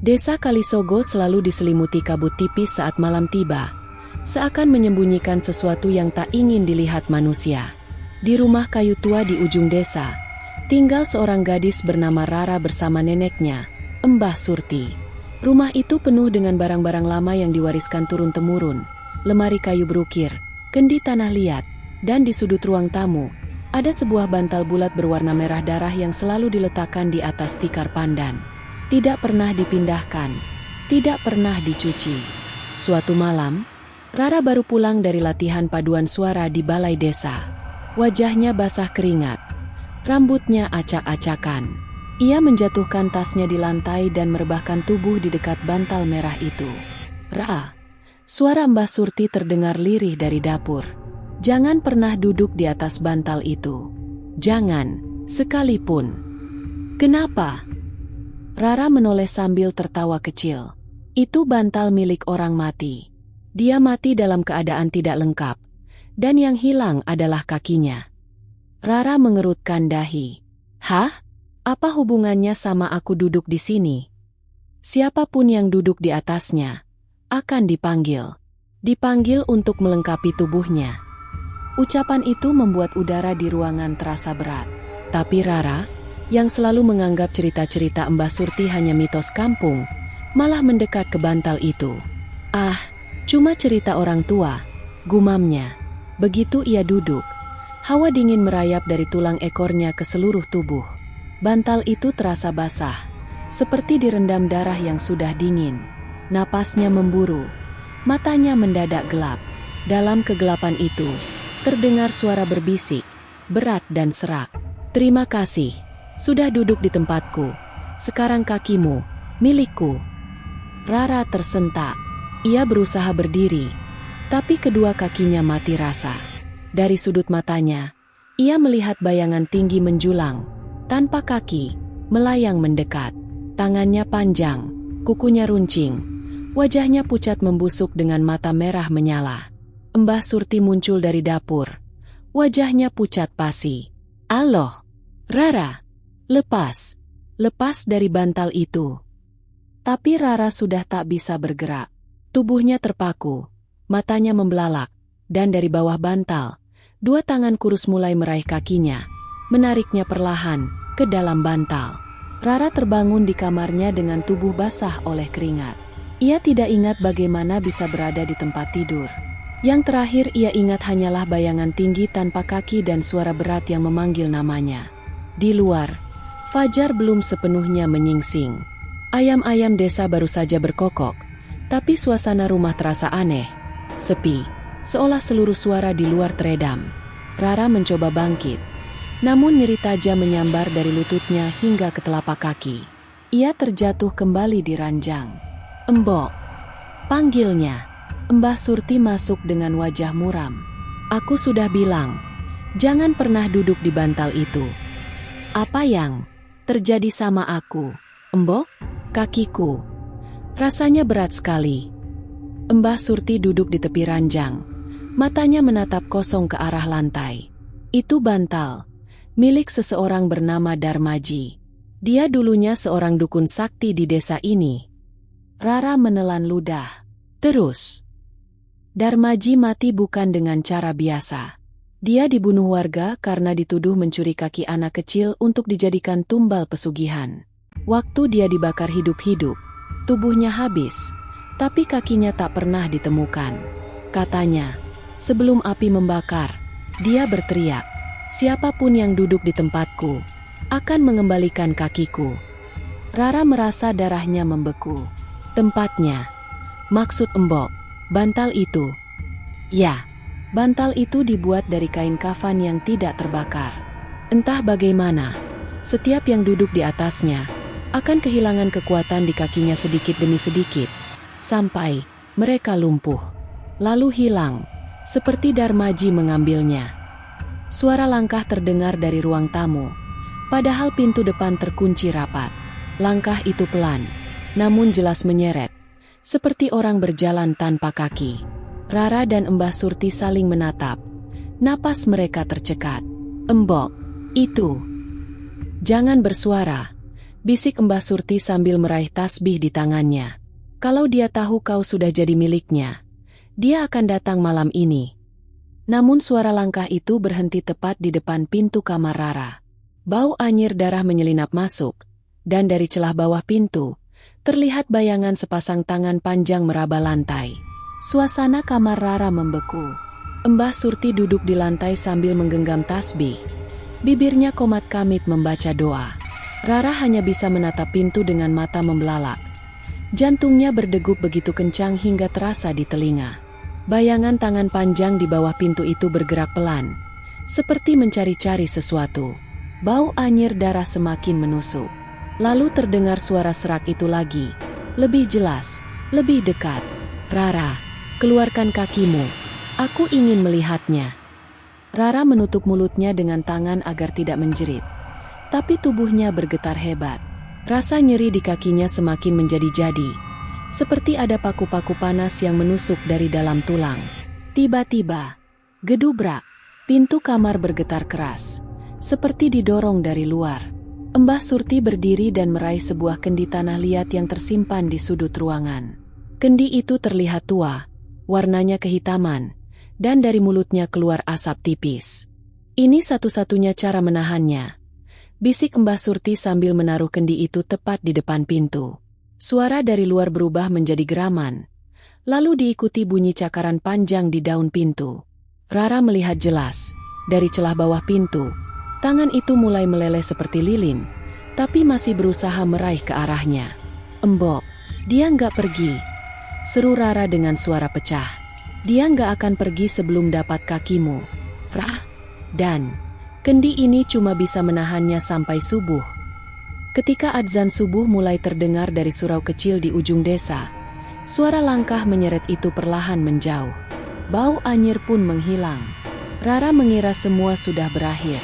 Desa Kalisogo selalu diselimuti kabut tipis saat malam tiba, seakan menyembunyikan sesuatu yang tak ingin dilihat manusia. Di rumah kayu tua di ujung desa, tinggal seorang gadis bernama Rara bersama neneknya, Mbah Surti. Rumah itu penuh dengan barang-barang lama yang diwariskan turun-temurun, lemari kayu berukir, kendi tanah liat, dan di sudut ruang tamu, ada sebuah bantal bulat berwarna merah darah yang selalu diletakkan di atas tikar pandan. Tidak pernah dipindahkan, tidak pernah dicuci. Suatu malam, Rara baru pulang dari latihan paduan suara di balai desa. Wajahnya basah keringat, rambutnya acak-acakan. Ia menjatuhkan tasnya di lantai dan merebahkan tubuh di dekat bantal merah itu. "Ra," suara Mbah Surti terdengar lirih dari dapur. "Jangan pernah duduk di atas bantal itu. Jangan, sekalipun." "Kenapa?" Rara menoleh sambil tertawa kecil. "Itu bantal milik orang mati. Dia mati dalam keadaan tidak lengkap, dan yang hilang adalah kakinya." Rara mengerutkan dahi. "Hah? Apa hubungannya sama aku duduk di sini?" "Siapapun yang duduk di atasnya akan dipanggil. Dipanggil untuk melengkapi tubuhnya." Ucapan itu membuat udara di ruangan terasa berat. Tapi Rara, yang selalu menganggap cerita-cerita Mbah Surti hanya mitos kampung, malah mendekat ke bantal itu. "Ah, cuma cerita orang tua," gumamnya. Begitu ia duduk, hawa dingin merayap dari tulang ekornya ke seluruh tubuh. Bantal itu terasa basah, seperti direndam darah yang sudah dingin. Napasnya memburu, matanya mendadak gelap. Dalam kegelapan itu, terdengar suara berbisik, berat dan serak. "Terima kasih. Sudah duduk di tempatku. Sekarang kakimu, milikku." Rara tersentak. Ia berusaha berdiri, tapi kedua kakinya mati rasa. Dari sudut matanya, ia melihat bayangan tinggi menjulang, tanpa kaki, melayang mendekat. Tangannya panjang, kukunya runcing, wajahnya pucat membusuk dengan mata merah menyala. Mbah Surti muncul dari dapur. Wajahnya pucat pasi. "Aloh, Rara, lepas dari bantal itu." Tapi Rara sudah tak bisa bergerak. Tubuhnya terpaku, matanya membelalak, dan dari bawah bantal, dua tangan kurus mulai meraih kakinya, menariknya perlahan ke dalam bantal. Rara terbangun di kamarnya dengan tubuh basah oleh keringat. Ia tidak ingat bagaimana bisa berada di tempat tidur. Yang terakhir ia ingat hanyalah bayangan tinggi tanpa kaki dan suara berat yang memanggil namanya. Di luar, fajar belum sepenuhnya menyingsing. Ayam-ayam desa baru saja berkokok, tapi suasana rumah terasa aneh, sepi, seolah seluruh suara di luar teredam. Rara mencoba bangkit, namun nyeri tajam menyambar dari lututnya hingga ke telapak kaki. Ia terjatuh kembali di ranjang. "Embok," panggilnya. Mbah Surti masuk dengan wajah muram. "Aku sudah bilang, jangan pernah duduk di bantal itu." "Apa yang terjadi sama aku, Embok?" "Kakiku rasanya berat sekali." Mbah Surti duduk di tepi ranjang, matanya menatap kosong ke arah lantai. "Itu bantal milik seseorang bernama Darmaji. Dia dulunya seorang dukun sakti di desa ini." Rara menelan ludah. Terus, "Darmaji mati bukan dengan cara biasa. Dia dibunuh warga karena dituduh mencuri kaki anak kecil untuk dijadikan tumbal pesugihan. Waktu dia dibakar hidup-hidup, tubuhnya habis, tapi kakinya tak pernah ditemukan. Katanya, sebelum api membakar, dia berteriak, 'Siapapun yang duduk di tempatku akan mengembalikan kakiku.'" Rara merasa darahnya membeku. "Tempatnya? Maksud Embok, bantal itu?" "Ya, bantal itu dibuat dari kain kafan yang tidak terbakar. Entah bagaimana, setiap yang duduk di atasnya akan kehilangan kekuatan di kakinya sedikit demi sedikit, sampai mereka lumpuh, lalu hilang, seperti Darmaji mengambilnya." Suara langkah terdengar dari ruang tamu, padahal pintu depan terkunci rapat. Langkah itu pelan, namun jelas menyeret, seperti orang berjalan tanpa kaki. Rara dan Mbah Surti saling menatap. Napas mereka tercekat. "Embok, itu." "Jangan bersuara. bisik Mbah Surti sambil meraih tasbih di tangannya. Kalau dia tahu kau sudah jadi miliknya, dia akan datang malam ini. Namun suara langkah itu berhenti tepat di depan pintu kamar Rara. Bau anyir darah menyelinap masuk, dan dari celah bawah pintu, terlihat bayangan sepasang tangan panjang meraba lantai. Suasana kamar Rara membeku. Mbah Surti duduk di lantai sambil menggenggam tasbih. Bibirnya komat kamit membaca doa. Rara hanya bisa menatap pintu dengan mata membelalak. Jantungnya berdegup begitu kencang hingga terasa di telinga. Bayangan tangan panjang di bawah pintu itu bergerak pelan, seperti mencari-cari sesuatu. Bau anyir darah semakin menusuk. Lalu terdengar suara serak itu lagi, lebih jelas, lebih dekat. Rara, keluarkan kakimu. Aku ingin melihatnya. Rara menutup mulutnya dengan tangan agar tidak menjerit. Tapi tubuhnya bergetar hebat. Rasa nyeri di kakinya semakin menjadi-jadi, seperti ada paku-paku panas yang menusuk dari dalam tulang. Tiba-tiba, gedubrak, pintu kamar bergetar keras, seperti didorong dari luar. Mbah Surti berdiri dan meraih sebuah kendi tanah liat yang tersimpan di sudut ruangan. Kendi itu terlihat tua, warnanya kehitaman, dan dari mulutnya keluar asap tipis. Ini satu-satunya cara menahannya, bisik Mbah Surti sambil menaruh kendi itu tepat di depan pintu. Suara dari luar berubah menjadi geraman, lalu diikuti bunyi cakaran panjang di daun pintu. Rara melihat jelas, dari celah bawah pintu, tangan itu mulai meleleh seperti lilin, tapi masih berusaha meraih ke arahnya. "Embok, dia nggak pergi," seru Rara dengan suara pecah. "Dia nggak akan pergi sebelum dapat kakimu, Rah." Dan kendi ini cuma bisa menahannya sampai subuh. Ketika adzan subuh mulai terdengar dari surau kecil di ujung desa, suara langkah menyeret itu perlahan menjauh. Bau anyir pun menghilang. Rara mengira semua sudah berakhir.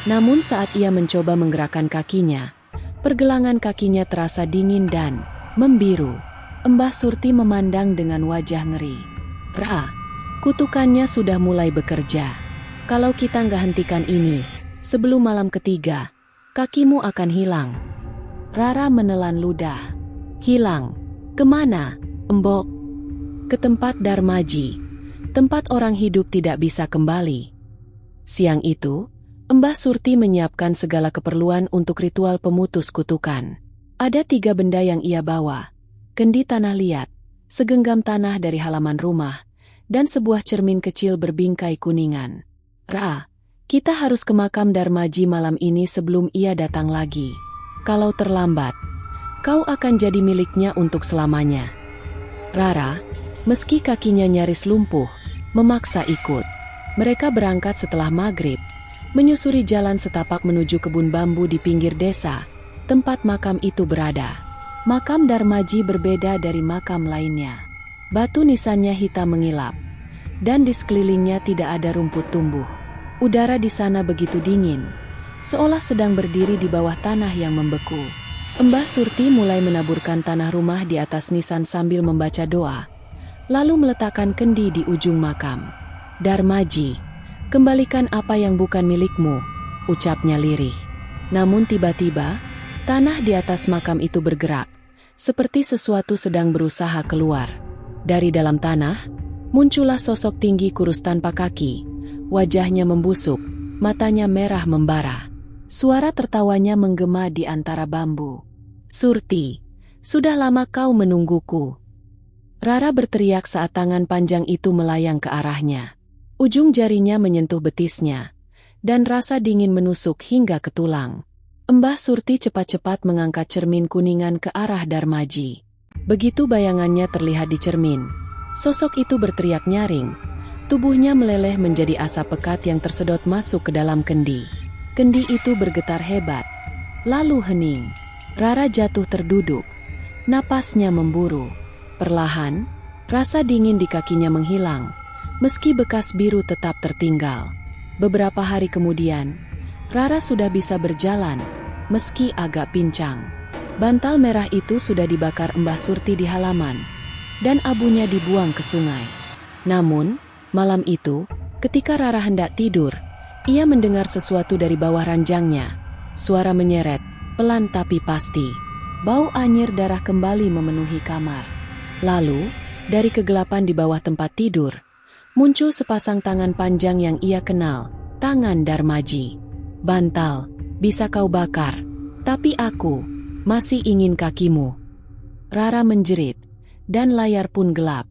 Namun saat ia mencoba menggerakkan kakinya, pergelangan kakinya terasa dingin dan membiru. Mbah Surti memandang dengan wajah ngeri. "Ra, kutukannya sudah mulai bekerja. Kalau kita nggak hentikan ini, sebelum malam ketiga, kakimu akan hilang." Rara menelan ludah. "Hilang? Kemana, Embok?" "Ke tempat Darmaji, tempat orang hidup tidak bisa kembali." Siang itu, Mbah Surti menyiapkan segala keperluan untuk ritual pemutus kutukan. Ada 3 benda yang ia bawa: kendi tanah liat, segenggam tanah dari halaman rumah, dan sebuah cermin kecil berbingkai kuningan. "Ra, kita harus ke makam Darmaji malam ini sebelum ia datang lagi. Kalau terlambat, kau akan jadi miliknya untuk selamanya." Rara, meski kakinya nyaris lumpuh, memaksa ikut. Mereka berangkat setelah maghrib, menyusuri jalan setapak menuju kebun bambu di pinggir desa, tempat makam itu berada. Makam Darmaji berbeda dari makam lainnya. Batu nisannya hitam mengilap, dan di sekelilingnya tidak ada rumput tumbuh. Udara di sana begitu dingin, seolah sedang berdiri di bawah tanah yang membeku. Mbah Surti mulai menaburkan tanah rumah di atas nisan sambil membaca doa, lalu meletakkan kendi di ujung makam. "Darmaji, kembalikan apa yang bukan milikmu," ucapnya lirih. Namun tiba-tiba, tanah di atas makam itu bergerak, seperti sesuatu sedang berusaha keluar. Dari dalam tanah, muncullah sosok tinggi kurus tanpa kaki. Wajahnya membusuk, matanya merah membara. Suara tertawanya menggema di antara bambu. "Surti, sudah lama kau menungguku." Rara berteriak saat tangan panjang itu melayang ke arahnya. Ujung jarinya menyentuh betisnya, dan rasa dingin menusuk hingga ke tulang. Mbah Surti cepat-cepat mengangkat cermin kuningan ke arah Darmaji. Begitu bayangannya terlihat di cermin, sosok itu berteriak nyaring. Tubuhnya meleleh menjadi asap pekat yang tersedot masuk ke dalam kendi. Kendi itu bergetar hebat, lalu hening. Rara jatuh terduduk, napasnya memburu. Perlahan, rasa dingin di kakinya menghilang, meski bekas biru tetap tertinggal. Beberapa hari kemudian, Rara sudah bisa berjalan, meski agak pincang. Bantal merah itu sudah dibakar Mbah Surti di halaman, dan abunya dibuang ke sungai. Namun, malam itu, ketika Rara hendak tidur, ia mendengar sesuatu dari bawah ranjangnya. Suara menyeret, pelan tapi pasti. Bau anyir darah kembali memenuhi kamar. Lalu, dari kegelapan di bawah tempat tidur, muncul sepasang tangan panjang yang ia kenal, tangan Darmaji. "Bantal, bisa kau bakar, tapi aku masih ingin kakimu." Rara menjerit, dan layar pun gelap.